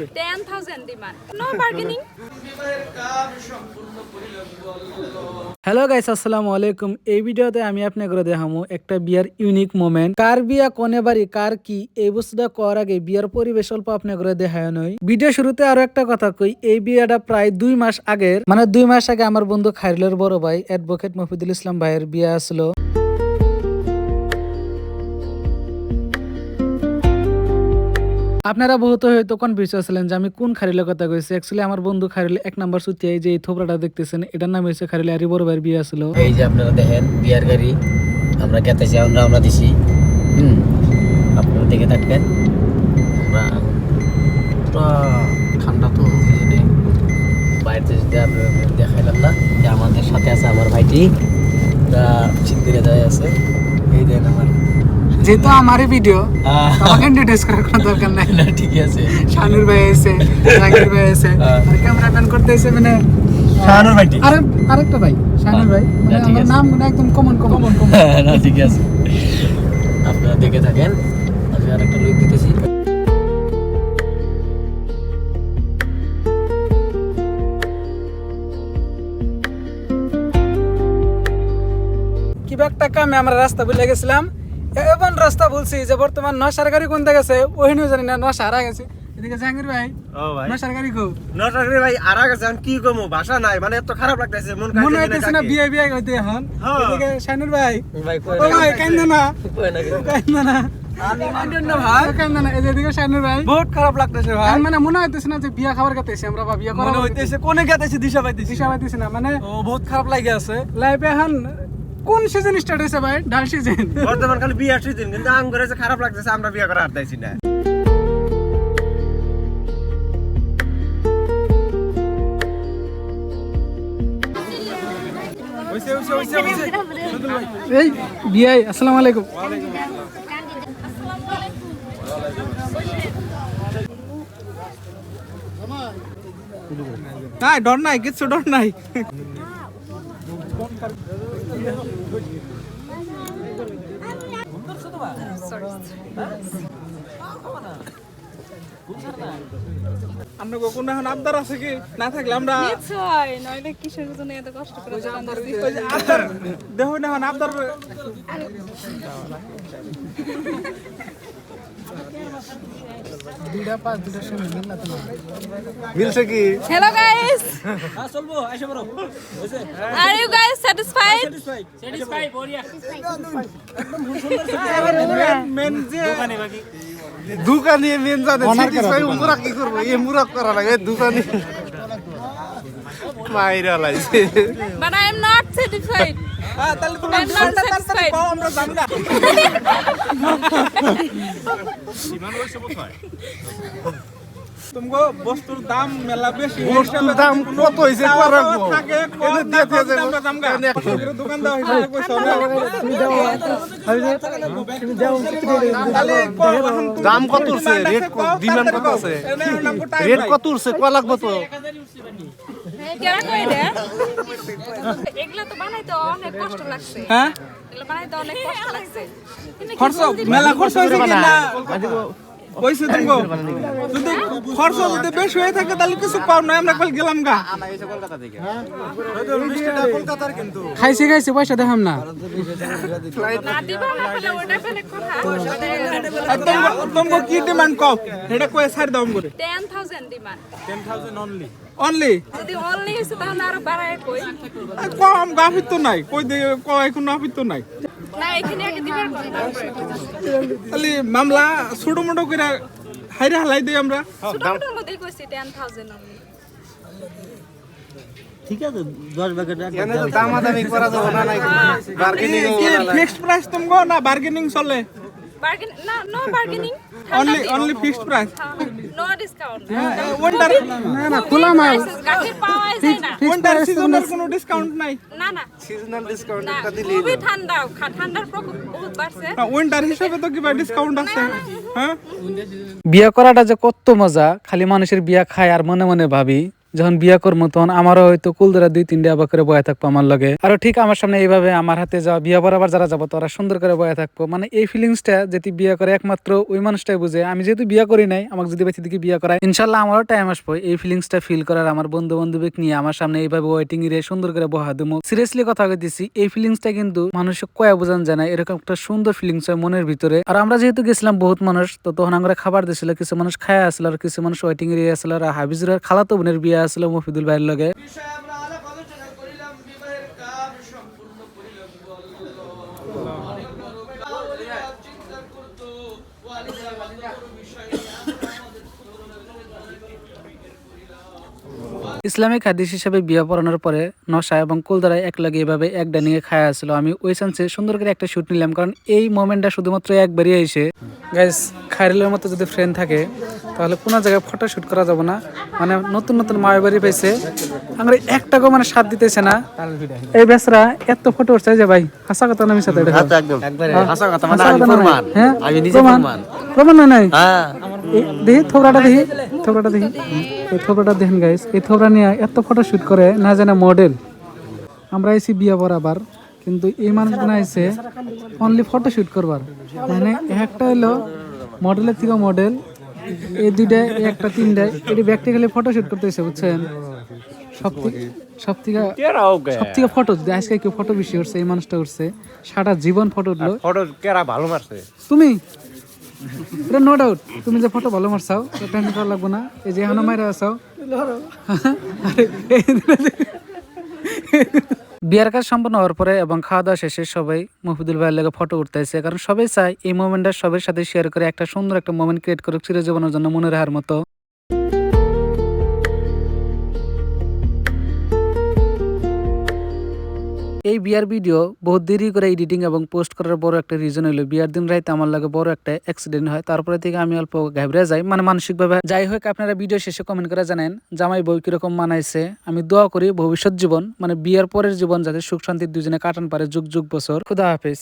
10,000 demand. No bargaining. Hello guys, আসসালামু আলাইকুম। এই ভিডিওতে আমি আপনাকে দেখাবো একটা বিয়ার ইউনিক মোমেন্ট। কার বিয়া কোনে বাড়ি কার কি এই বস্তুটা করার আগে বিয়ার পরিবেশ অল্প আপনাকে দেখায় নয়। ভিডিও শুরুতে আরো একটা কথা কই, এই বিয়াটা প্রায় 2 মাস আগের, মানে 2 মাস আগে আমার বন্ধু খাইরুলের বড় ভাই অ্যাডভোকেট মফিদুল ইসলাম ভাইয়ের বিয়া আসলো। আপনারা বহুত হয়তো কনফিউজ ছিলেন যে আমি কোন খারিলের কথা কইছি। অ্যাকচুয়ালি আমার বন্ধু খারিল 1 নাম্বার সুতিয়া, এই যে এই থোবরাটা দেখতেছেন, এটার নাম হইছে খারিল আরি বড় ভাইয়ের বিয়া ছিল। এই যে আপনারা দেখেন বিয়ার গাড়ি আমরা কেতেছি, আমরা দিছি। আপনারা দেখে থাকবেন। আমরা পুরো ঠান্ডা তো বাইরে দেখাইলাম না যে আমাদের সাথে আছে আমার ভাইটি, চিন্তিরে যায় আছে। এই দেন আমার যেহেতু আমারই ভিডিও আমাকে ইন্ট্রোডিউস করার কোনো দরকার নাই। না ঠিক আছে, শানুর ভাই আছে, জাকির ভাই আছে, আর ক্যামেরা ম্যান করতেছে মানে শানুর ভাইটি, আরেকটা ভাই শানুর ভাই, মানে আমার নাম মানে একদম কমন। না ঠিক আছে, আপনারা দেখে থাকেন। আমি আরেকটা লুক দিতেছি। কিবা একটা কামে আমরা রাস্তা ভুলে গেছিলাম। এমন রাস্তা বলছি যে বর্তমান নশার গাড়ি কোন দিকে গেছে ওইখানেও জানি না, নশা হারা গেছে। এদিকে জাহাঙ্গীর ভাই, ও ভাই নশার গাড়ি কো নটার ভাই আরা গেছে, আমি কি কমু, ভাষা নাই, মানে এত খারাপ লাগতেছে, মনে হইতেছে না বিয়ে হইতে এখন। এদিকে শানুর ভাই, ভাই ও ভাই কান্দো না, কই না কান্দো না, আমি কান্দেন না ভাই, কান্দো না। এদিকে শানুর ভাই, বহুত খারাপ লাগতেছে ভাই, মানে মনে হইতেছে না যে বিয়া খাবার গেতেছি আমরা বা বিয়া করা মনে হইতেছে কোনে গেতেছে দিশা পাইতেছি, দিশা পাইতেছি না, মানে ও বহুত খারাপ লাগে আছে। লাইফে এখন কোন সিজন স্টার্ট হইছে ভাই? ডাল সিজন। বর্তমান খালি বিয়ে আসিছেন, কিন্তু আম করে যে খারাপ লাগতেছে, আমরা বিয়ে করা হারতাইছি না। এই বিয়ে, আসসালামু আলাইকুম। না ডর নাই, কিছু ডর নাই। আমরা কোন এখন আবদার আছে কি না থাকলে আমরা নিশ্চয় নইলে কিসের জন্য এত কষ্ট করে দোকান দিছি। ওই যে আবদার দেখো না এখন আবদার মিলছে কি? Hello guys. চলবো আইসা বড় হইছে। Are you guys satisfied? Satisfy বড়িয়া। মেন যে দোকানি মেন জানে স্যাটিসফাই মুরা কি করব, এই মুরা করা লাগে দোকানি মাইরা লাইছে। But I am not satisfied. তাহলে I am not satisfied. আমরা জানি না তুমগো বস্তুর দাম মেলা বেশি, বস্তুর দাম কত হইছে পারাবো থাকে কত দিয়ে দিয়ে আমরা দাম গা দোকান দাও হিসাবে কইছো না, তুমি দাও দাম কত উঠছে, রেট ডিমান্ড কত আছে, রেট কত উঠছে কয় লাগবে তো কেরা কই রে? এগুলা তো বানাইতে অনেক কষ্ট লাগছে। হ্যাঁ এগুলা বানাইতে অনেক কষ্ট লাগছে। খরচ মেলা খরচ হইছে কি না কইছে তুমগো, যদি খরচ যদি বেশি হয়ে থাকে তাহলে কিছু পাও না, আমরা কাল গেলাম গা কলকাতার, কিন্তু খাইছে পয়সা দেখাম না। না দিবা না বলে ওটা ফেলে কথা। তুমগো কি ডিমান্ড কও এটা কই ছাড় দাও করে 10,000 ডিমান্ড। 10,000 অনলি যদি অনলি হইছে তাহলে আরো বাড়ায় কই। কম গাফিত তো নাই, কই দে কই কোন গাফিত তো নাই, না এখানে আগে দিবার কথা। খালি মামলা ছোট মোটো করে হাইরে হালাই দেই আমরা। ছোটটার মধ্যেই কইছি 10,000 অনলি। ঠিক আছে 10 ভাগের এনে তো দামাদামি করা যাবে না, নাই বার্গেনিং ফিক্সড প্রাইস তুমগো না বার্গেনিং চলে? বার্গেন না, no bargaining. Only fixed price, no discount. ওয়ান্ডার না খোলা মাল, গাছের পাওয়া যায় না। ওয়ান্ডার সিজনের কোনো ডিসকাউন্ট নাই, না না সিজনাল ডিসকাউন্ট না, একটা দিলি খুবই ঠান্ডা, ঠান্ডার প্রকোপ বহুত বাড়ছে। ওয়ান্ডার হিসাবে তো কিবা ডিসকাউন্ট আছে। হ্যাঁ বিয়া করাটা যে কত মজা, খালি মানুষের বিয়া খায় আর মনে মনে ভাবি। যখন বিয়া করবো তখন আমারও হয়তো কুল ধরা 2-3টা আবার করে বয়া থাকবো আমার লগে। আরো ঠিক আমার সামনে এইভাবে আমার হাতে যাওয়া বিয়া বরাবর যারা যাবো তারা সুন্দর করে বয়া থাকবো। মানে এই ফিলিংসটা যেটি বিয়া করে একমাত্র ওই মানুষটাই বুঝে। আমি যেহেতু বিয়া করি নাই, আমাকে যদি বেঁচে দিকে বিয়া করায় ইনশাল্লাহ আমারও টাইম আসবো এই ফিলিংসটা ফিল করার। আমার বন্ধু বান্ধবীকে নিয়ে আমার সামনে এইভাবে ওয়েটিং এ সুন্দর করে বহা দেবো। সিরিয়াসলি কথা কইতেছি, এই ফিলিংসটা কিন্তু মানুষকে কয়া বোঝান যায় না, এরকম একটা সুন্দর ফিলিংস হয় মনের ভিতরে। আর আমরা যেহেতু গেছিলাম বহুত মানুষ, তো তখন আমরা খাবার দিছিল, কিছু মানুষ খায়া আসলো আর কিছু মানুষ ওয়েটিং এরিয়া আসলো। আর হাবিজুরের খালাতো বোনের বিয়ে আসলো মফিদুল ভাইয়ের লগে। ইসলামিক হাদিস হিসেবে বিয়ে পড়ানোর পরে নশা এবং কুলদারায় এক লাগে এভাবে এক ডাইনিংয়ে খায়া আসলো। আমি ওই চান্সে সুন্দর করে একটা শুট নিলাম, কারণ এই মোমেন্টটা শুধুমাত্র একবারই এসে। গাইস, খাইরুলের মতো যদি ফ্রেন্ড থাকে তাহলে কোনো জায়গায় ফটো শুট করা যাবো না। মানে নতুন নতুন মায়ের বাড়ি পাইছে, আমরা একটাকেও মানে সাথ দিতেছে না। এই বেসরা এত ফটো উঠছে যে ভাই হাসা কথা না মিশাতে প্রমাণ নাই। দেখি থোবরাটা দেখি, থোবরাটা দেখি, এই থোবরাটা দেখেন গাইস, এই থোবরা নিয়ে এত ফটো শুট করে না জানা মডেল। আমরা এসি বিয়া বরাবর, কিন্তু এই মানুষগুলো এসে অনলি ফটো শুট করবার। মানে একটা হলো মডেলের থেকে মডেল, এই দুইটা একটা তিনটায় এটি ব্যক্তিগত ফটো শুট করতেছে, বুঝছেন? সব থেকে ফটো আজকে কেউ ফটো বেশি উঠছে, এই মানুষটা উঠছে সারা জীবন ফটো উঠলো। ফটো কেরা ভালো মারছে তুমি এটা নো ডাউট, তুমি যে ফটো ভালো মারছাও টেনশন করা লাগবে না। এই যে এখনো মাইরা আসাও। বিয়ার কাজ সম্পন্ন হওয়ার পরে এবং খাওয়া দাওয়া শেষে সবাই মফিদুল ভাইয়ের লাগে ফটো উঠতেছে, কারণ সবাই চায় এই মোমেন্টটা সবার সাথে শেয়ার করে একটা সুন্দর একটা মোমেন্ট ক্রিয়েট করে চিরজীবনের জন্য মনে রাখার মতো। এই বিয়ার ভিডিও বহুত দেরি করে এডিটিং এবং পোস্ট করার বড় একটা রিজন হলো বিয়ার দিন রাইতে আমার লাগে বড় একটা অ্যাক্সিডেন্ট হয়, তারপরে থেকে আমি অল্প ঘাবড়ে যাই, মানে মানসিকভাবে। যাই হোক, আপনারা ভিডিও শেষে কমেন্ট করে জানেন জামাই বউ কিরকম মানাইছে। আমি দোয়া করি ভবিষ্যৎ জীবন মানে বিয়ার পরের জীবন যাতে সুখ শান্তির দুজনে কাটান পারে যুগ যুগ বছর। খুদা হাফেজ।